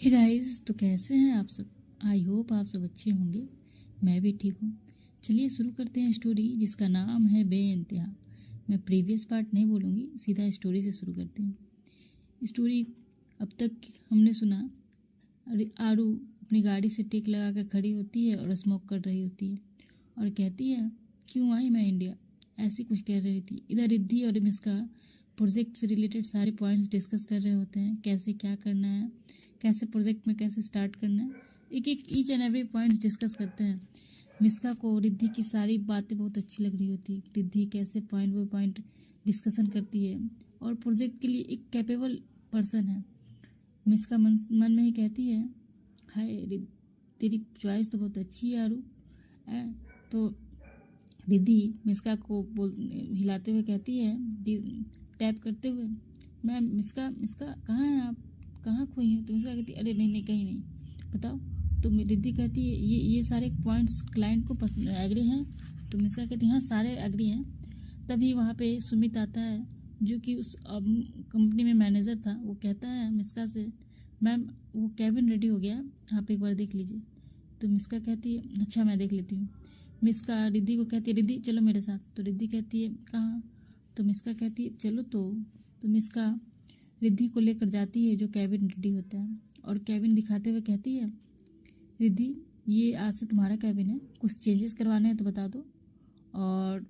Hey guys, तो कैसे हैं आप सब। आई होप आप सब अच्छे होंगे। मैं भी ठीक हूँ। चलिए शुरू करते हैं स्टोरी जिसका नाम है बेइंतहा। मैं प्रीवियस पार्ट नहीं बोलूँगी, सीधा स्टोरी से शुरू करती हूँ। स्टोरी अब तक हमने सुना, आरू अपनी गाड़ी से टिक लगा कर खड़ी होती है और स्मोक कर रही होती है और कहती है क्यों आई मैं इंडिया, ऐसी कुछ कह रही थी। इधर रिद्धि और मिस्का प्रोजेक्ट से रिलेटेड सारे पॉइंट्स डिस्कस कर रहे होते हैं, कैसे क्या करना है, कैसे प्रोजेक्ट में कैसे स्टार्ट करना है, एक एक each and every points discuss करते हैं। मिस्का को रिद्धि की सारी बातें बहुत अच्छी लग रही होती है। रिद्धि कैसे पॉइंट बाई पॉइंट डिस्कशन करती है और प्रोजेक्ट के लिए एक कैपेबल पर्सन है। मिस्का मन में ही कहती है हाय तेरी चॉइस तो बहुत अच्छी है आरू। तो रिद्धि मिस्का को हिलाते हुए कहती है, टैप करते हुए, मैम मिस्का कहाँ हैं आप, कहाँ खोई हैं। तो मिस्का कहती है अरे नहीं कहीं नहीं, बताओ। तो रिद्धि कहती है ये सारे पॉइंट्स क्लाइंट को एग्री हैं। तो मिस्का कहती है हाँ सारे एग्री हैं। तभी वहाँ पे सुमित आता है जो कि उस कंपनी में मैनेजर था। वो कहता है मिस्का से, मैम वो कैबिन रेडी हो गया, आप एक बार देख लीजिए। तो मिस्का कहती है अच्छा मैं देख लेती हूँ। मिस्का रिद्धि को कहती है रिद्धि चलो मेरे साथ। तो रिद्धि कहती है कहाँ। तो मिस्का कहती है चलो। तो मिस्का रिद्धि को लेकर जाती है जो कैबिन रेडी होता है और कैबिन दिखाते हुए कहती है रिद्धि ये आज से तुम्हारा कैबिन है, कुछ चेंजेस करवाने हैं तो बता दो और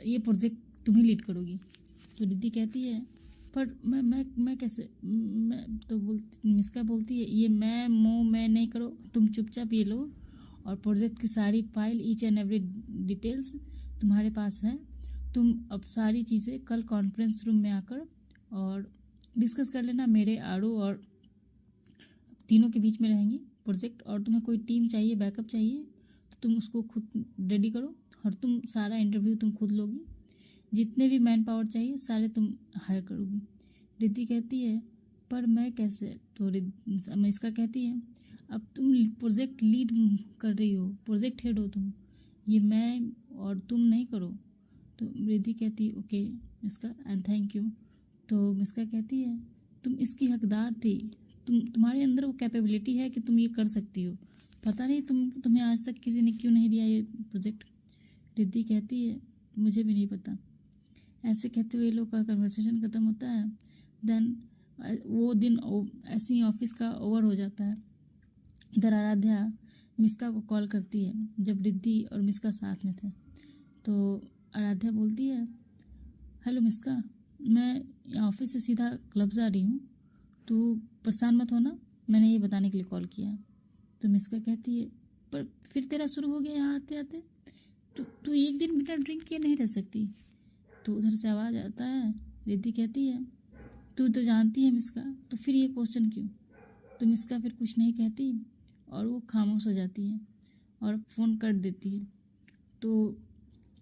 ये प्रोजेक्ट तुम ही लीड करोगी। तो रिद्धि कहती है पर मैं कैसे, मैं तो मिस्का बोलती है ये मैं नहीं करो, तुम चुपचाप ये लो और प्रोजेक्ट की सारी file each and every details तुम्हारे पास है। तुम अब सारी चीज़ें कल कॉन्फ्रेंस रूम में आकर और डिस्कस कर लेना। मेरे आरू और तीनों के बीच में रहेंगी प्रोजेक्ट, और तुम्हें कोई टीम चाहिए, बैकअप चाहिए तो तुम उसको खुद रेडी करो और तुम सारा इंटरव्यू तुम खुद लोगी, जितने भी मैन पावर चाहिए सारे तुम हायर करोगी। रिद्धि कहती है पर मैं कैसे। तो मिस्का कहती है अब तुम प्रोजेक्ट लीड कर रही हो, प्रोजेक्ट हेड हो तुम, ये मैं और तुम नहीं करो। तो रिद्धि कहती है okay Miska and thank you. तो मिस्का कहती है तुम इसकी हकदार थी, तुम्हारे अंदर वो कैपेबिलिटी है कि तुम ये कर सकती हो, पता नहीं तुम्हें आज तक किसी ने क्यों नहीं दिया ये प्रोजेक्ट। रिद्धि कहती है मुझे भी नहीं पता। ऐसे कहते हुए लोग का कन्वर्सेशन ख़त्म होता है। देन वो दिन ऐसे ही ऑफिस का ओवर हो जाता है। इधर आराध्या मिस्का को कॉल करती है जब रिद्धि और मिस्का साथ में थे। तो आराध्या बोलती है हेलो मिस्का, मैं ऑफिस से सीधा क्लब जा रही हूँ, तू परेशान मत होना, मैंने ये बताने के लिए कॉल किया। तो मिस्का कहती है पर फिर तेरा शुरू हो गया यहाँ आते आते, तू एक दिन बिना ड्रिंक किए नहीं रह सकती। तो उधर से आवाज़ आता है, रिद्धि कहती है तू तो जानती है मिस्का, तो फिर ये क्वेश्चन क्यों। तो मिस्का फिर कुछ नहीं कहती और वो खामोश हो जाती है और फ़ोन कट देती है। तो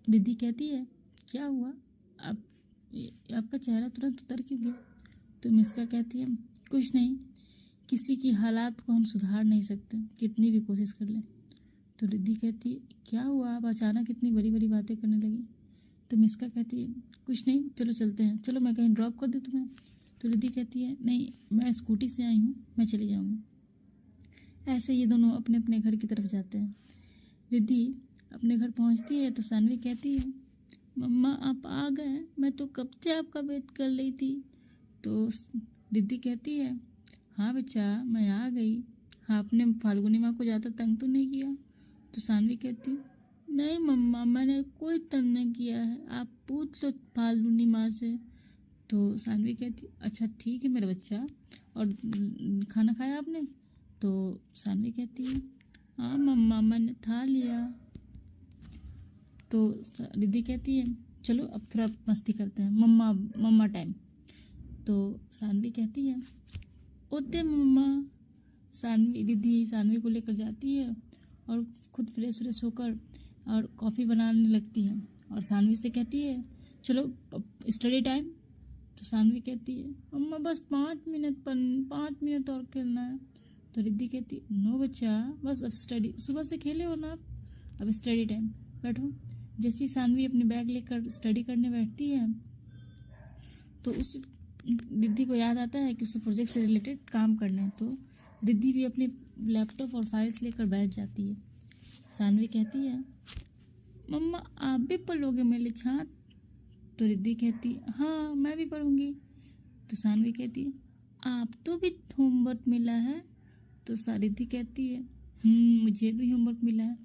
रिद्धि कहती है क्या हुआ, आपका चेहरा तुरंत उतर क्यों गया। तो मिस्का कहती है कुछ नहीं, किसी की हालात को हम सुधार नहीं सकते कितनी भी कोशिश कर लें। तो रिद्धि कहती है क्या हुआ, आप अचानक इतनी बड़ी बड़ी बातें करने लगी। तो मिस्का कहती है कुछ नहीं, चलो चलते हैं, चलो मैं कहीं ड्रॉप कर दूँ तुम्हें। तो रिद्धि कहती है नहीं मैं स्कूटी से आई हूँ, मैं चली जाऊँगी। ऐसे ये दोनों अपने अपने घर की तरफ जाते हैं। रिद्धि अपने घर पहुँचती है तो सानवी कहती है मम्मा आप आ गए, मैं तो कब से आपका वेट कर रही थी। तो रिद्धि कहती है हाँ बच्चा मैं आ गई, हाँ आपने फाल्गुनी माँ को ज़्यादा तंग तो नहीं किया। तो सानवी कहती है नहीं मम्मा मैंने कोई तंग नहीं किया है, आप पूछ लो फाल्गुनी माँ से। तो सानवी कहती अच्छा ठीक है मेरा बच्चा, और खाना खाया आपने। तो सानवी कहती है हाँ मम्मा मैंने खा लिया। तो रिद्धि कहती है चलो अब थोड़ा मस्ती करते हैं, मम्मा टाइम। तो सानवी कहती है ओते मम्मा। रिद्धि सानवी को लेकर जाती है और खुद फ्रेश होकर और कॉफ़ी बनाने लगती है और सानवी से कहती है चलो स्टडी टाइम। तो सानवी कहती है मम्मा बस 5 मिनट और खेलना है। तो रिद्धि कहती है नो बच्चा बस अब स्टडी, सुबह से खेले हो ना आप, अब स्टडी टाइम, बैठो। जैसी सानवी अपनी बैग लेकर स्टडी करने बैठती है तो उस रिद्धि को याद आता है कि उसे प्रोजेक्ट से रिलेटेड काम करने हैं। तो रिद्धि भी अपने लैपटॉप और फाइल्स लेकर बैठ जाती है। सानवी कहती है, मम्मा आप भी पढ़ोगे मेरे छात्र? तो रिद्धि कहती है, हाँ मैं भी पढ़ूंगी। तो सानवी कहती है, आप तो भी होमवर्क मिला है? तो रिद्धि कहती है, मुझे भी होमवर्क मिला है।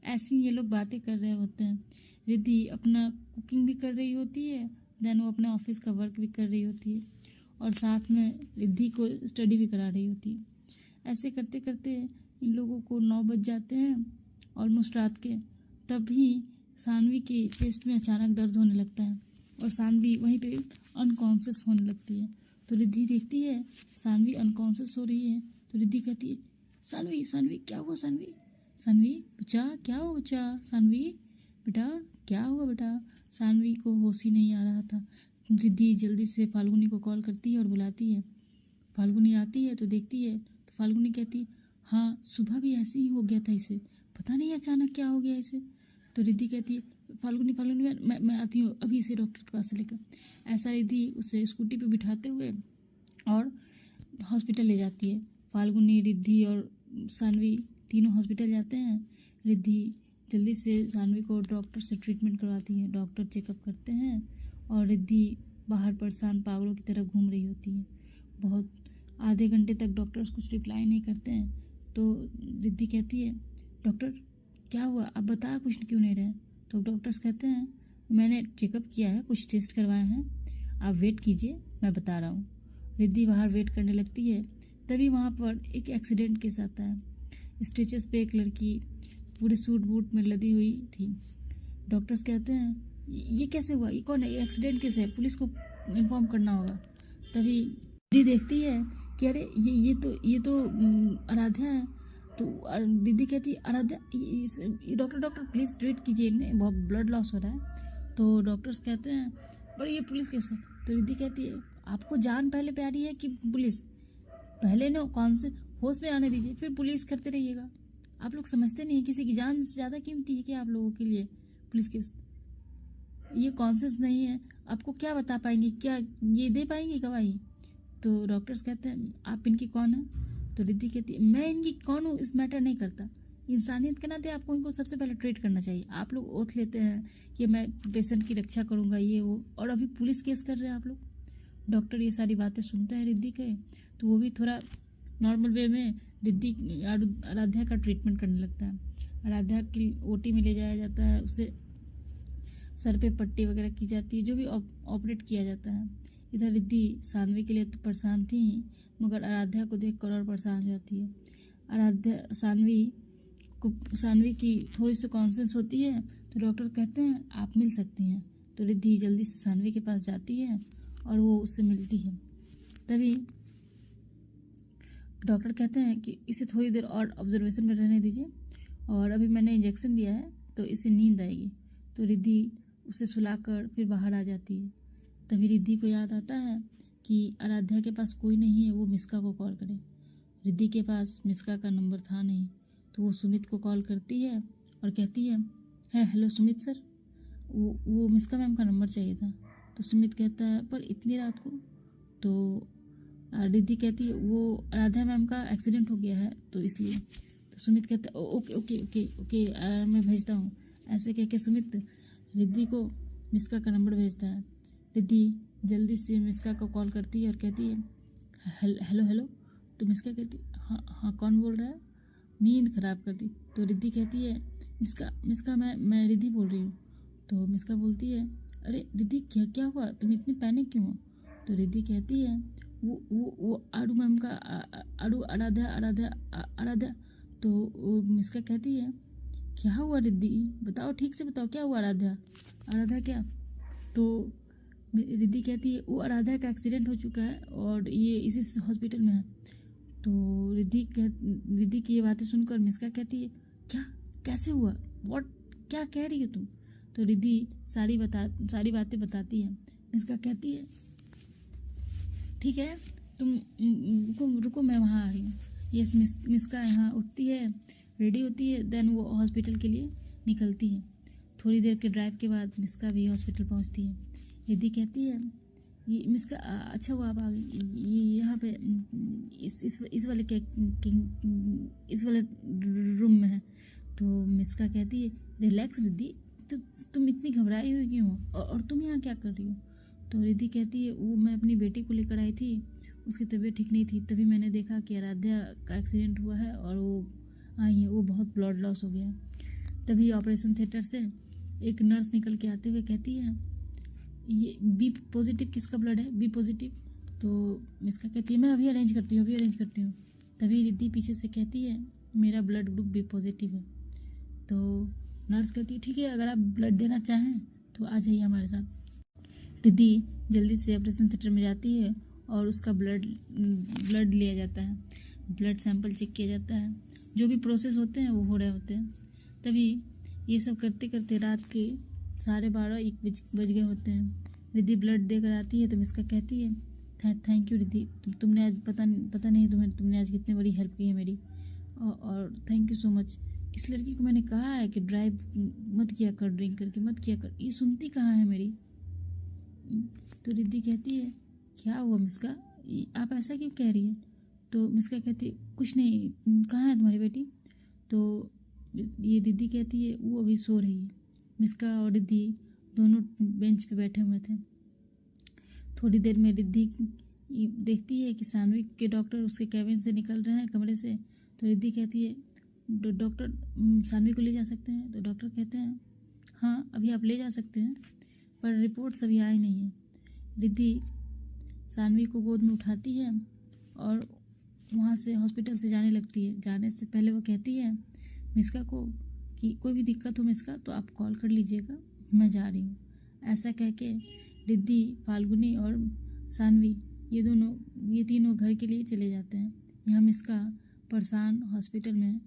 ऐसी ये लोग बातें कर रहे होते हैं। रिद्धि अपना कुकिंग भी कर रही होती है, देन वो अपने ऑफिस का वर्क भी कर रही होती है और साथ में रिद्धि को स्टडी भी करा रही होती है। ऐसे करते करते इन लोगों को 9 बज जाते हैं ऑलमोस्ट रात के। तभी सानवी के चेस्ट में अचानक दर्द होने लगता है और सानवी वहीं पे अनकॉन्शियस होने लगती है। तो रिद्धि देखती है सानवी अनकॉन्शियस हो रही है। तो रिद्धि कहती है, सानवी सानवी क्या हुआ? सानवी सानवी बच्चा क्या हुआ? बच्चा सानवी बेटा क्या हुआ बेटा? सानवी को होश ही नहीं आ रहा था। रिद्धि जल्दी से फाल्गुनी को कॉल करती है और बुलाती है। फाल्गुनी आती है तो देखती है तो फाल्गुनी कहती है, हाँ सुबह भी ऐसे ही हो गया था इसे, पता नहीं अचानक क्या हो गया इसे। तो रिद्धि कहती है, फाल्गुनी फाल्गुनी मैं आती हूँ अभी इसे डॉक्टर के पास से लेकर। ऐसा रिद्धि उसे स्कूटी पे बिठाते हुए और हॉस्पिटल ले जाती है। फाल्गुनी, रिद्धि और सानवी तीनों हॉस्पिटल जाते हैं। रिद्धि जल्दी से सानवी को डॉक्टर से ट्रीटमेंट करवाती है। डॉक्टर चेकअप करते हैं और रिद्धि बाहर परेशान पागलों की तरह घूम रही होती है। बहुत आधे घंटे तक डॉक्टर्स कुछ रिप्लाई नहीं करते हैं। तो रिद्धि कहती है, डॉक्टर क्या हुआ? आप बता कुछ क्यों नहीं रहे? तो डॉक्टर्स कहते हैं, मैंने चेकअप किया है, कुछ टेस्ट करवाए हैं, आप वेट कीजिए मैं बता रहा हूँ। रिद्धि बाहर वेट करने लगती है। तभी वहाँ पर एक एक्सीडेंट केस आता है। स्टेचेस पे एक लड़की पूरे सूट बूट में लदी हुई थी। डॉक्टर्स कहते हैं, ये कैसे हुआ? ये कौन है? ये एक्सीडेंट केस है, पुलिस को इन्फॉर्म करना होगा। तभी रिद्धि देखती है कि अरे ये तो आराध्या है। तो रिद्धि कहती है, आराध्या डॉक्टर प्लीज़ ट्रीट कीजिए, इन्हें बहुत ब्लड लॉस हो रहा है। तो डॉक्टर्स कहते हैं, पर ये पुलिस केस है। तो रिद्धि कहती है, आपको जान पहले प्यारी है कि पुलिस? पहले ना कौन से होश में आने दीजिए, फिर पुलिस करते रहिएगा। आप लोग समझते नहीं, किसी की जान से ज़्यादा कीमती है क्या आप लोगों के लिए पुलिस केस? ये कॉन्शियस नहीं है, आपको क्या बता पाएंगे? क्या ये दे पाएंगे गवाही? तो डॉक्टर्स कहते हैं, आप इनकी कौन है? तो रिद्धि कहती है, मैं इनकी कौन हूँ इस मैटर नहीं करता, इंसानियत के नाते आपको इनको सबसे पहले ट्रीट करना चाहिए। आप लोग ओथ लेते हैं कि मैं पेशेंट की रक्षा करूँगा ये वो, और अभी पुलिस केस कर रहे हैं आप लोग। डॉक्टर ये सारी बातें सुनते हैं रिद्धि के, तो वो भी थोड़ा नॉर्मल वे में रिद्धि आराध्या का ट्रीटमेंट करने लगता है। आराध्या की ओटी में ले जाया जाता है, उसे सर पे पट्टी वगैरह की जाती है, जो भी ऑपरेट किया जाता है। इधर रिद्धि सानवी के लिए तो परेशान थी ही, मगर आराध्या को देखकर और परेशान हो जाती है। आराध्या सानवी की थोड़ी सी कॉन्शियस होती है। तो डॉक्टर कहते हैं, आप मिल सकती हैं। तो रिद्धि जल्दी से सानवी के पास जाती है और वो उससे मिलती है। तभी डॉक्टर कहते हैं कि इसे थोड़ी देर और ऑब्जर्वेशन में रहने दीजिए, और अभी मैंने इंजेक्शन दिया है तो इसे नींद आएगी। तो रिद्धि उसे सुलाकर फिर बाहर आ जाती है। तभी रिद्धि को याद आता है कि आराध्या के पास कोई नहीं है, वो मिस्का को कॉल करे। रिद्धि के पास मिस्का का नंबर था नहीं, तो वो सुमित को कॉल करती है और कहती है, हेलो सुमित सर, वो मिस्का मैम का नंबर चाहिए था। तो सुमित कहता है, पर इतनी रात को? तो रिद्धि कहती है, वो आराध्या मैम का एक्सीडेंट हो गया है तो इसलिए। तो सुमित कहता है, ओके ओके ओके ओके मैं भेजता हूँ। ऐसे कह के सुमित रिद्धि को मिस्का का नंबर भेजता है। रिद्धि जल्दी से मिस्का को कॉल करती है और कहती है, हेलो हेलो। तो मिस्का कहती है, हाँ हाँ कौन बोल रहा है? नींद खराब कर दी। तो रिद्धि कहती है, मिस्का मैं रिद्धि बोल रही हूँ। तो मिस्का बोलती है, अरे रिद्धि क्या हुआ, तुम इतनी पैनिक क्यों हो? तो रिद्धि कहती है, वो आड़ू मैम का आड़ू आराध्या। तो मिस्का कहती है, क्या हुआ रिद्धि, बताओ ठीक से बताओ, क्या हुआ? आराध्या क्या? तो रिद्धि कहती है, वो आराध्या का एक्सीडेंट हो चुका है और ये इसी हॉस्पिटल में है। तो रिद्धि की ये बातें सुनकर मिस्का कहती है, क्या, कैसे हुआ, व्हाट, क्या कह रही हो तुम? तो रिद्धि सारी बातें बताती है। मिस्का कहती है, ठीक है तुम रुको मैं वहाँ आ रही हूँ। ये मिस्का यहाँ उठती है, रेडी होती है, देन वो हॉस्पिटल के लिए निकलती है। थोड़ी देर के ड्राइव के बाद मिस्का भी हॉस्पिटल पहुँचती है। रिद्धि कहती है, ये मिस का अच्छा हुआ आप आ गई, ये यहाँ पे इस वाले इस वाले रूम में है। तो मिस का कहती है रिलैक्स रिद्धि, तो तुम इतनी घबराई हुई क्यों हो, और तुम यहाँ क्या कर रही हो? तो रिद्धि कहती है वो मैं अपनी बेटी को लेकर आई थी, उसकी तबीयत ठीक नहीं थी, तभी मैंने देखा कि आराध्या का एक्सीडेंट हुआ है और वो आई है, वो बहुत ब्लड लॉस हो गया है। तभी ऑपरेशन थिएटर से एक नर्स निकल के आते हुए कहती है ये बी पॉजिटिव किसका ब्लड है, बी पॉजिटिव। तो मिसका कहती है मैं अभी अरेंज करती हूँ, अभी अरेंज करती हूँ। तभी रिद्धि पीछे से कहती है मेरा ब्लड ग्रुप बी पॉजिटिव है। तो नर्स कहती है ठीक है, अगर आप ब्लड देना चाहें तो आ जाइए हमारे साथ। रिद्धि जल्दी से ऑपरेशन थिएटर में जाती है और उसका ब्लड लिया जाता है, ब्लड सैंपल चेक किया जाता है, जो भी प्रोसेस होते हैं वो हो रहे होते हैं। तभी ये सब करते करते रात के 12:30-1 बज गए होते हैं। रिद्धि ब्लड देकर आती है तो मिसका कहती है थैंक यू रिद्धि, तुमने आज पता नहीं तुमने आज कितनी बड़ी हेल्प की है मेरी, और थैंक यू सो मच। इस लड़की को मैंने कहा है कि ड्राइव मत किया कर, ड्रिंक करके मत किया कर, ये सुनती कहाँ है मेरी। तो रिद्धि कहती है क्या हुआ मिसका, आप ऐसा क्यों कह रही हैं? तो मिसका कहती है कुछ नहीं, कहाँ है तुम्हारी बेटी? तो ये रिद्धि कहती है वो अभी सो रही है। मिसका और रिद्धि दोनों बेंच पे बैठे हुए थे। थोड़ी देर में रिद्धि देखती है कि सानवी के डॉक्टर उसके कैबिन से निकल रहे हैं, कमरे से। तो रिद्धि कहती है डॉक्टर सानवी को ले जा सकते हैं? तो डॉक्टर कहते हैं हाँ अभी आप ले जा सकते हैं, पर रिपोर्ट्स अभी आई नहीं है। रिद्धि सानवी को गोद में उठाती है और वहाँ से हॉस्पिटल से जाने लगती है। जाने से पहले वो कहती है मिसका को कि कोई भी दिक्कत हो मिसका तो आप कॉल कर लीजिएगा, मैं जा रही हूँ। ऐसा कह के रिद्धि, फाल्गुनी और सानवी ये तीनों घर के लिए चले जाते हैं। यहाँ मिसका परेशान हॉस्पिटल में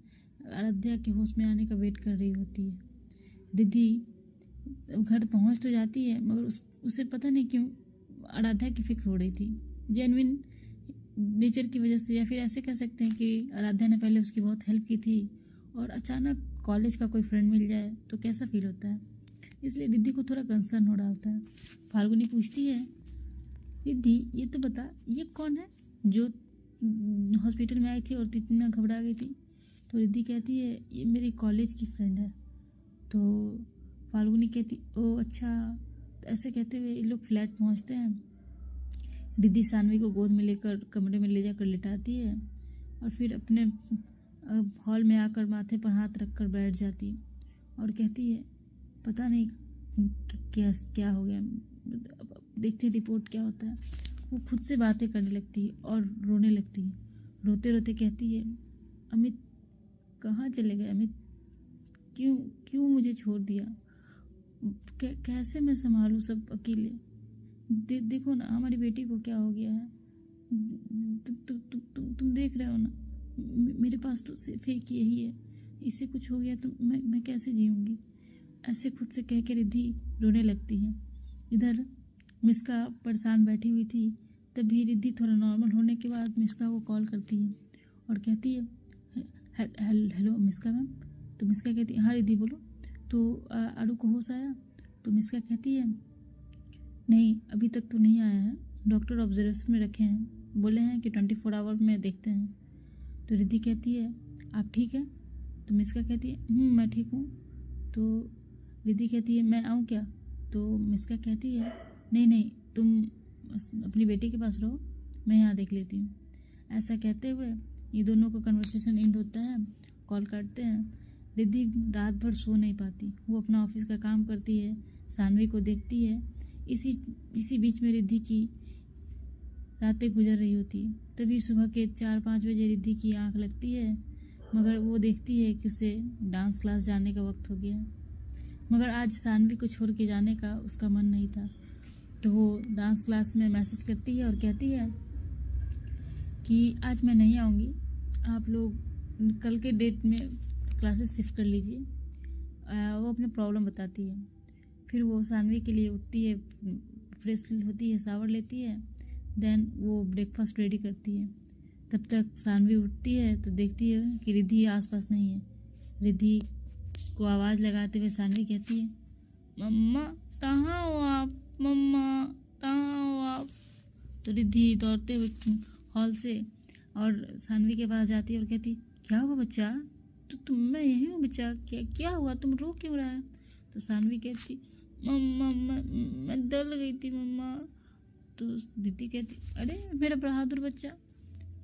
आराध्या के होश में आने का वेट कर रही होती है। रिद्धि घर पहुँच तो जाती है मगर उसे पता नहीं क्यों आराध्या की फिक्र हो रही थी, जेन्युइन नेचर की वजह से, या फिर ऐसे कह सकते हैं कि आराध्या ने पहले उसकी बहुत हेल्प की थी और अचानक कॉलेज का कोई फ्रेंड मिल जाए तो कैसा फील होता है, इसलिए रिद्धि को थोड़ा कंसर्न हो रहा होता है। फाल्गुनी पूछती है रिद्धि ये तो बता ये कौन है जो हॉस्पिटल में आई थी और इतना घबरा गई थी? तो रिद्धि कहती है ये मेरी कॉलेज की फ्रेंड है। तो फाल्गुनी कहती ओ अच्छा। तो ऐसे कहते हुए ये लोग फ्लैट पहुंचते हैं। रिद्धि सानवी को गोद में लेकर कमरे में ले जाकर लिटाती है और फिर अपने हॉल में आकर माथे पर हाथ रखकर बैठ जाती और कहती है पता नहीं क्या हो गया, देखते रिपोर्ट क्या होता है। वो खुद से बातें करने लगती है और रोने लगती है। रोते रोते कहती है अमित कहाँ चले गए, अमित क्यों मुझे छोड़ दिया, कैसे मैं संभालूं सब अकेले, देखो ना हमारी बेटी को क्या हो गया है, तुम देख रहे हो ना, मेरे पास तो सिर्फ एक यही है, इससे कुछ हो गया तो मैं कैसे जीऊँगी। ऐसे खुद से कह के रिद्धि रोने लगती है। इधर मिसका परेशान बैठी हुई थी। तभी रिद्धि थोड़ा नॉर्मल होने के बाद मिसका को कॉल करती है और कहती है हेलो मिसका मैम। तो मिसका कहती है हाँ रिद्धि बोलो। तो आरू को होश आया? तो मिसका कहती है नहीं अभी तक तो नहीं आया है, डॉक्टर ऑब्जर्वेशन में रखे हैं, बोले हैं कि 24 आवर में देखते हैं। तो रिद्धि कहती है आप ठीक है? तो मिसका कहती है मैं ठीक हूँ। तो रिद्धि कहती है मैं आऊँ क्या? तो मिसका कहती है नहीं तुम अपनी बेटी के पास रहो, मैं यहाँ देख लेती हूँ। ऐसा कहते हुए ये दोनों का कन्वर्सेशन एंड होता है। कॉल काटते हैं। रिद्धि रात भर सो नहीं पाती, वो अपना ऑफिस का काम करती है, सानवी को देखती है। इसी बीच में रिद्धि की रातें गुजर रही होती है। तभी सुबह के 4-5 बजे रिद्धि की आंख लगती है, मगर वो देखती है कि उसे डांस क्लास जाने का वक्त हो गया। मगर आज सानवी को छोड़ के जाने का उसका मन नहीं था, तो वो डांस क्लास में मैसेज करती है और कहती है कि आज मैं नहीं आऊँगी, आप लोग कल के डेट में क्लासेस शिफ्ट कर लीजिए। वो अपनी प्रॉब्लम बताती है। फिर वो सानवी के लिए उठती है, फ्रेश होती है, शावर लेती है, देन वो ब्रेकफास्ट रेडी करती है। तब तक सानवी उठती है तो देखती है कि रिद्धि आसपास नहीं है। रिद्धि को आवाज़ लगाते हुए सानवी कहती है मम्मा कहाँ हो आप, मम्मा कहाँ हो आप? तो रिद्धि दौड़ते हुए हॉल से और सानवी के पास जाती है और कहती, क्या हुआ बच्चा? तो मैं यही हूँ बच्चा, क्या क्या हुआ, तुम रो क्यों रहा है? तो सानवी कहती, मम्मा मैं डर गई थी मम्मा। तो रिद्धि कहती, अरे मेरा बहादुर बच्चा,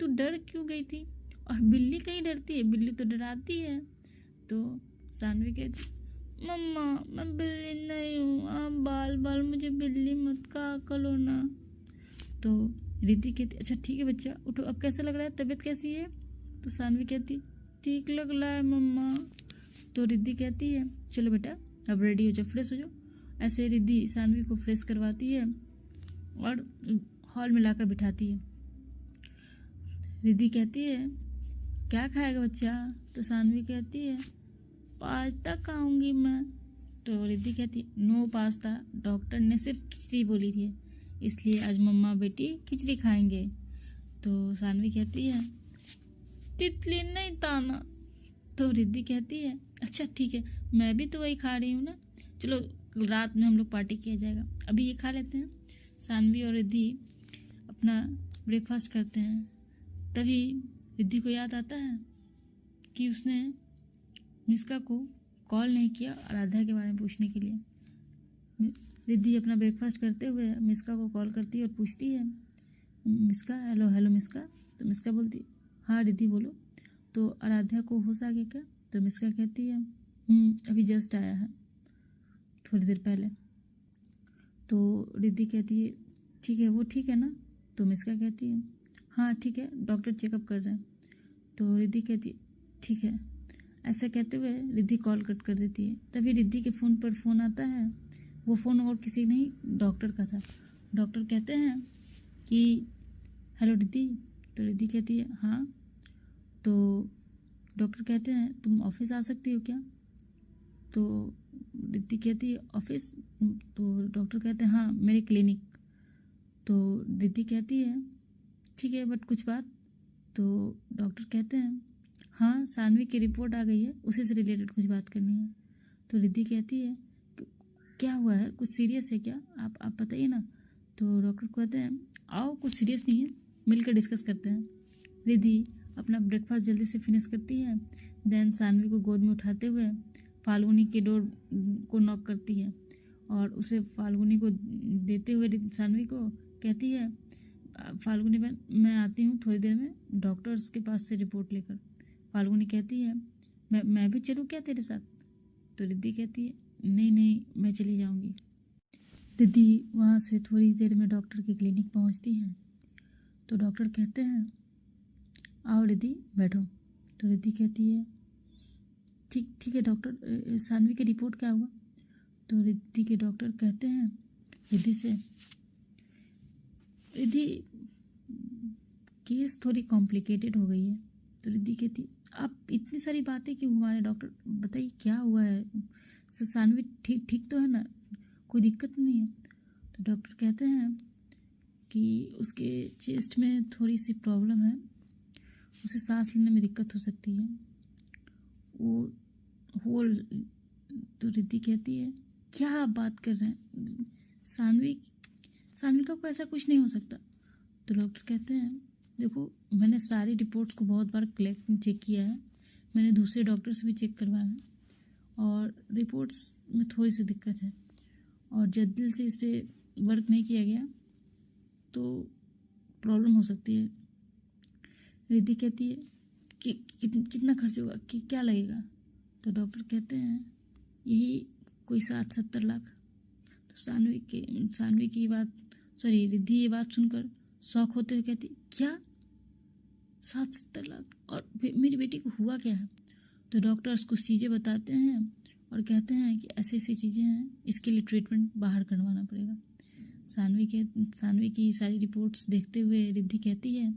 तू डर क्यों गई थी? और बिल्ली कहीं डरती है? बिल्ली तो डराती है। तो सानवी कहती, मम्मा मैं बिल्ली नहीं हूँ, आप बाल बाल मुझे बिल्ली मत कहा करो ना। तो रिद्धि कहती, अच्छा ठीक है बच्चा, उठो, अब कैसा लग रहा है, तबीयत कैसी है? तो सानवी कहती, ठीक लग रहा है मम्मा। तो रिद्धि कहती है, चलो बेटा अब रेडी हो जाओ, फ्रेश हो जाओ। ऐसे रिद्धि सानवी को फ्रेश करवाती है और हॉल में लाकर बिठाती है। रिद्धि कहती है, क्या खाएगा बच्चा? तो सानवी कहती है, पास्ता खाऊंगी मैं। तो रिद्धि कहती, नो पास्ता, डॉक्टर ने सिर्फ खिचड़ी बोली थी, इसलिए आज मम्मा बेटी खिचड़ी खाएंगे। तो सानवी कहती है, तितली नहीं ताना। तो रिद्धि कहती है, अच्छा ठीक है, मैं भी तो वही खा रही हूँ ना, चलो रात में हम लोग पार्टी किया जाएगा, अभी ये खा लेते हैं। सानवी और रिद्धि अपना ब्रेकफास्ट करते हैं। तभी रिद्धि को याद आता है कि उसने मिस्का को कॉल नहीं किया आराध्या के बारे में पूछने के लिए। रिद्धि अपना ब्रेकफास्ट करते हुए मिस्का को कॉल करती है और पूछती है, मिस्का, हेलो हेलो मिस्का। तो मिस्का बोलती, हाँ रिद्धि बोलो। तो आराध्या को होश आ गया क्या? तो मिस्का कहती है, अभी जस्ट आया है, थोड़ी देर पहले। तो रिद्धि कहती है, ठीक है, वो ठीक है ना? तो मिस्का कहती है, हाँ ठीक है, डॉक्टर चेकअप कर रहे हैं। तो रिद्धि कहती है, ठीक है। ऐसा कहते हुए रिद्धि कॉल कट कर देती है। तभी रिद्धि के फ़ोन पर फ़ोन आता है। वो फ़ोन और किसी नहीं, डॉक्टर का था। डॉक्टर कहते हैं कि हेलो रिद्धि। तो रिद्धि कहती है, हाँ। तो डॉक्टर कहते हैं, तुम ऑफिस आ सकती हो क्या? तो रिद्धि कहती है, ऑफिस? तो डॉक्टर कहते हैं, हाँ मेरे क्लिनिक। तो रिद्धि कहती है, ठीक है, बट कुछ बात? तो डॉक्टर कहते हैं, हाँ सानवी की रिपोर्ट आ गई है, उसी से रिलेटेड कुछ बात करनी है। तो रिद्धि कहती है, क्या हुआ है, कुछ सीरियस है क्या? आप बताइए ना। तो डॉक्टर कहते हैं, आओ कुछ सीरियस नहीं है, मिलकर डिस्कस करते हैं। रिद्धि अपना ब्रेकफास्ट जल्दी से फिनिश करती है। देन सानवी को गोद में उठाते हुए फाल्गुनी के डोर को नॉक करती है और उसे फाल्गुनी को देते हुए सानवी को कहती है, फाल्गुनी बहन मैं आती हूँ थोड़ी देर में डॉक्टर्स के पास से रिपोर्ट लेकर। फाल्गुनी कहती है, मैं भी चलूँ क्या तेरे साथ? तो रिद्धि कहती है, नहीं नहीं मैं चली जाऊँगी। रिद्धि वहाँ से थोड़ी देर में डॉक्टर के क्लिनिक पहुँचती है। तो डॉक्टर कहते हैं, आओ रिद्धि बैठो। तो रिद्धि कहती है, ठीक है डॉक्टर, सानवी की रिपोर्ट क्या हुआ? तो रिद्धि के डॉक्टर कहते हैं रिद्धि से, रिद्धि केस थोड़ी कॉम्प्लिकेटेड हो गई है। तो रिद्धि कहती, आप इतनी सारी बातें क्यों घुमा रहे डॉक्टर, बताइए क्या हुआ है? सानवी ठीक तो है ना, कोई दिक्कत नहीं है? तो डॉक्टर कहते हैं कि उसके चेस्ट में थोड़ी सी प्रॉब्लम है, उसे सांस लेने में दिक्कत हो सकती है, वो होल। तो रिद्धि कहती है, क्या आप बात कर रहे हैं, सानवी का कोई ऐसा कुछ नहीं हो सकता। तो डॉक्टर कहते हैं, देखो मैंने सारी रिपोर्ट्स को बहुत बार चेक किया है, मैंने दूसरे डॉक्टर से भी चेक करवाया है और रिपोर्ट्स में थोड़ी सी दिक्कत है और जल्दी से इस पर वर्क नहीं किया गया तो प्रॉब्लम हो सकती है। रिद्धि कहती है कि कितना खर्च होगा, कि क्या लगेगा? तो डॉक्टर कहते हैं, यही कोई 60-70 लाख। तो सानवी की बात, सॉरी रिद्धि ये बात सुनकर शौक होते हुए कहती, क्या 60-70 लाख, और मेरी बेटी को हुआ क्या है? तो डॉक्टर्स कुछ चीज़ें बताते हैं और कहते हैं कि ऐसी ऐसी चीज़ें हैं, इसके लिए ट्रीटमेंट बाहर करवाना पड़ेगा। सानवी की सारी रिपोर्ट्स देखते हुए रिद्धि कहती है,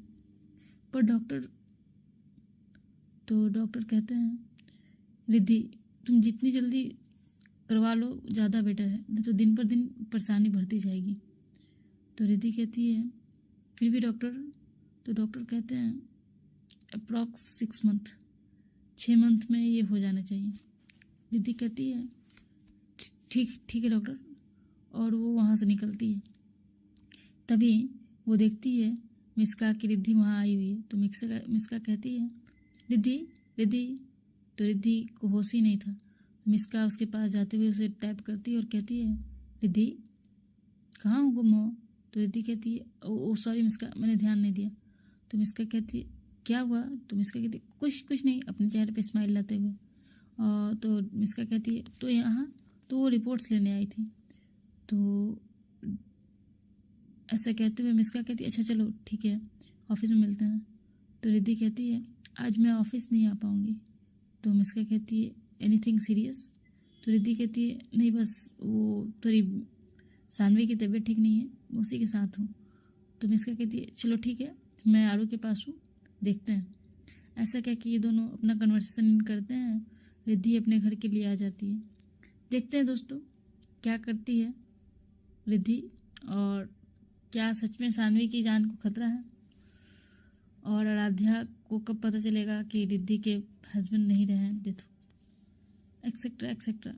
पर डॉक्टर। तो डॉक्टर कहते हैं, रिद्धि तुम जितनी जल्दी करवा लो ज़्यादा बेटर है, नहीं तो दिन पर दिन परेशानी बढ़ती जाएगी। तो रिद्धि कहती है, फिर भी डॉक्टर? तो डॉक्टर कहते हैं, अप्रॉक्स 6 मंथ में ये हो जाना चाहिए। रिद्धि कहती है, ठीक है डॉक्टर, और वो वहाँ से निकलती है। तभी वो देखती है मिस्का की रिद्धि वहाँ आई हुई है। तो मिस्का कहती है रिद्धि रिद्धि। तो रिद्धि को होश ही नहीं था। तो मिस्का उसके पास जाते हुए उसे टैप करती है और कहती है रिद्धि कहाँ हो, गुम हो। तो रिद्धि कहती है ओ सॉरी मिस्का, मैंने ध्यान नहीं दिया। तो मिस्का कहती है क्या हुआ। तो मिस्का कहती है कुछ नहीं, अपने चेहरे पे स्माइल लाते हुए। तो मिस्का कहती है तो यहाँ तो वो रिपोर्ट्स लेने आई थी। तो ऐसा कहते हुए मिस्का कहती है अच्छा चलो ठीक है, ऑफिस में मिलते हैं। तो रिद्धि कहती है आज मैं ऑफिस नहीं आ पाऊँगी। तो मिस्का कहती है एनीथिंग सीरियस। तो रिद्धि कहती है नहीं, बस वो थोड़ी सानवी की तबीयत ठीक नहीं है, उसी के साथ हूँ। तो मिस्का कहती है चलो ठीक है, मैं आरू के पास हूँ, देखते हैं। ऐसा क्या कि ये दोनों अपना कन्वर्सेशन करते हैं। रिद्धि अपने घर के लिए आ जाती है। देखते हैं दोस्तों क्या करती है रिद्धि, और क्या सच में सानवी की जान को खतरा है, और आराध्या को कब पता चलेगा कि रिद्धि के हस्बैंड नहीं रहे हैं, देखो एक्सेट्रा एक्सेट्रा।